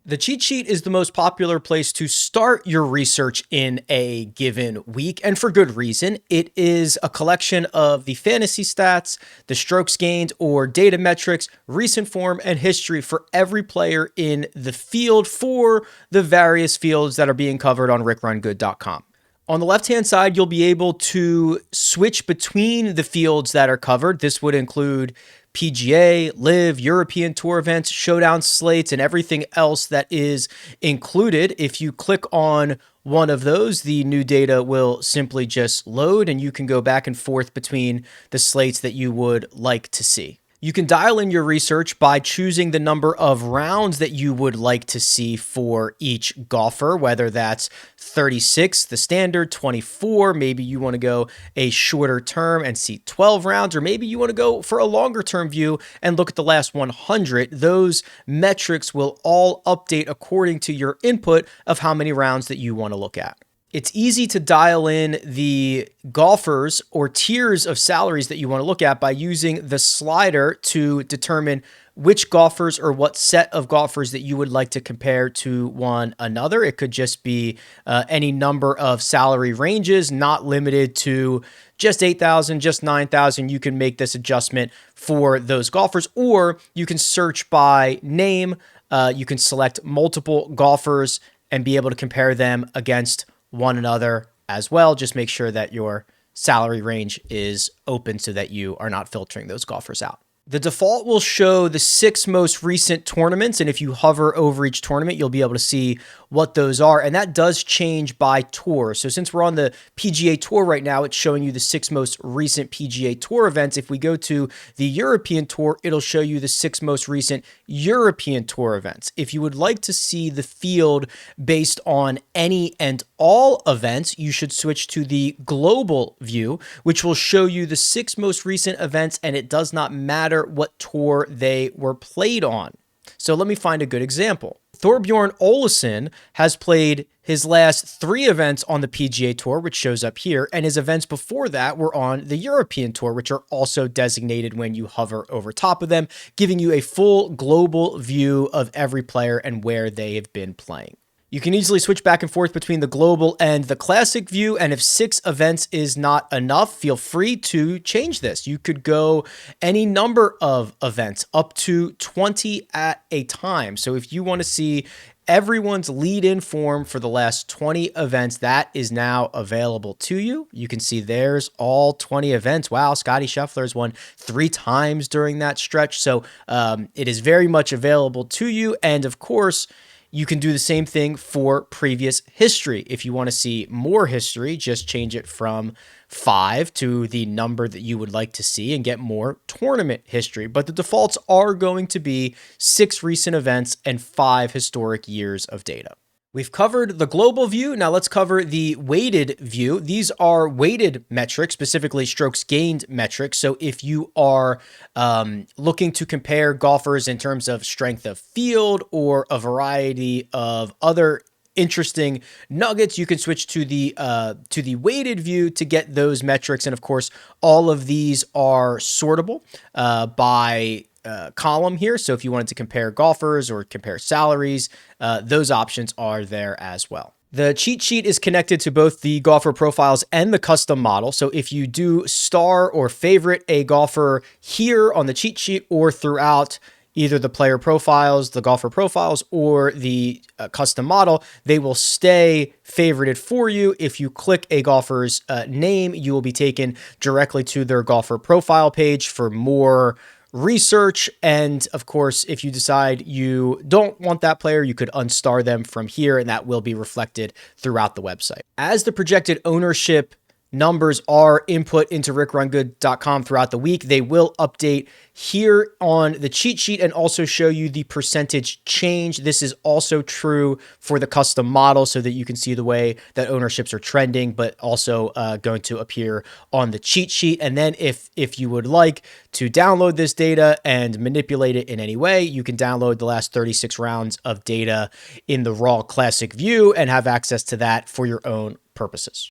The cheat sheet is the most popular place to start your research in a given week, and for good reason. It is a collection of the fantasy stats, the strokes gained or data metrics, recent form, and history for every player in the field for the various fields that are being covered on RickRunGood.com. On the left-hand side, you'll be able to switch between the fields that are covered. This would include PGA, Live, European Tour events, showdown slates, and everything else that is included. If you click on one of those, the new data will simply just load, and you can go back and forth between the slates that you would like to see. You can dial in your research by choosing the number of rounds that you would like to see for each golfer, whether that's 36, the standard, 24, maybe you want to go a shorter term and see 12 rounds, or maybe you want to go for a longer term view and look at the last 100. Those metrics will all update according to your input of how many rounds that you want to look at. It's easy to dial in the golfers or tiers of salaries that you want to look at by using the slider to determine which golfers or what set of golfers that you would like to compare to one another. It could just be any number of salary ranges, not limited to just 8,000, just 9,000. You can make this adjustment for those golfers, or you can search by name. You can select multiple golfers and be able to compare them against one another as well. Just make sure that your salary range is open so that you are not filtering those golfers out. The default will show the 6 most recent tournaments, and if you hover over each tournament, you'll be able to see what those are, and that does change by tour. So since we're on the PGA Tour right now, it's showing you the 6 most recent PGA Tour events. If we go to the European Tour, it'll show you the 6 most recent European Tour events. If you would like to see the field based on any and all events, you should switch to the global view, which will show you the 6 most recent events, and it does not matter what tour they were played on. So let me find a good example. Thorbjorn Olesen has played his last 3 events on the PGA Tour, which shows up here, and his events before that were on the European Tour, which are also designated when you hover over top of them, giving you a full global view of every player and where they have been playing. You can easily switch back and forth between the global and the classic view, and if 6 events is not enough, feel free to change this. You could go any number of events, up to 20 at a time. So if you want to see everyone's lead-in form for the last 20 events, that is now available to you. You can see there's all 20 events. Wow, Scotty Scheffler has won 3 times during that stretch. So it is very much available to you, and of course, you can do the same thing for previous history. If you want to see more history, just change it from 5 to the number that you would like to see and get more tournament history. But the defaults are going to be 6 recent events and 5 historic years of data. We've covered the global view. Now let's cover the weighted view. These are weighted metrics, specifically strokes gained metrics. So if you are looking to compare golfers in terms of strength of field or a variety of other interesting nuggets, you can switch to the weighted view to get those metrics. And of course, all of these are sortable by column here. So if you wanted to compare golfers or compare salaries, those options are there as well. The cheat sheet is connected to both the golfer profiles and the custom model. So if you do star or favorite a golfer here on the cheat sheet or throughout either the player profiles, the golfer profiles, or the custom model, they will stay favorited for you. If you click a golfer's name, you will be taken directly to their golfer profile page for more research. And of course, if you decide you don't want that player, you could unstar them from here, and that will be reflected throughout the website. As the projected ownership numbers are input into RickRunGood.com throughout the week, they will update here on the cheat sheet and also show you the percentage change. This is also true for the custom model so that you can see the way that ownerships are trending, but also going to appear on the cheat sheet. And then if you would like to download this data and manipulate it in any way, you can download the last 36 rounds of data in the raw classic view and have access to that for your own purposes.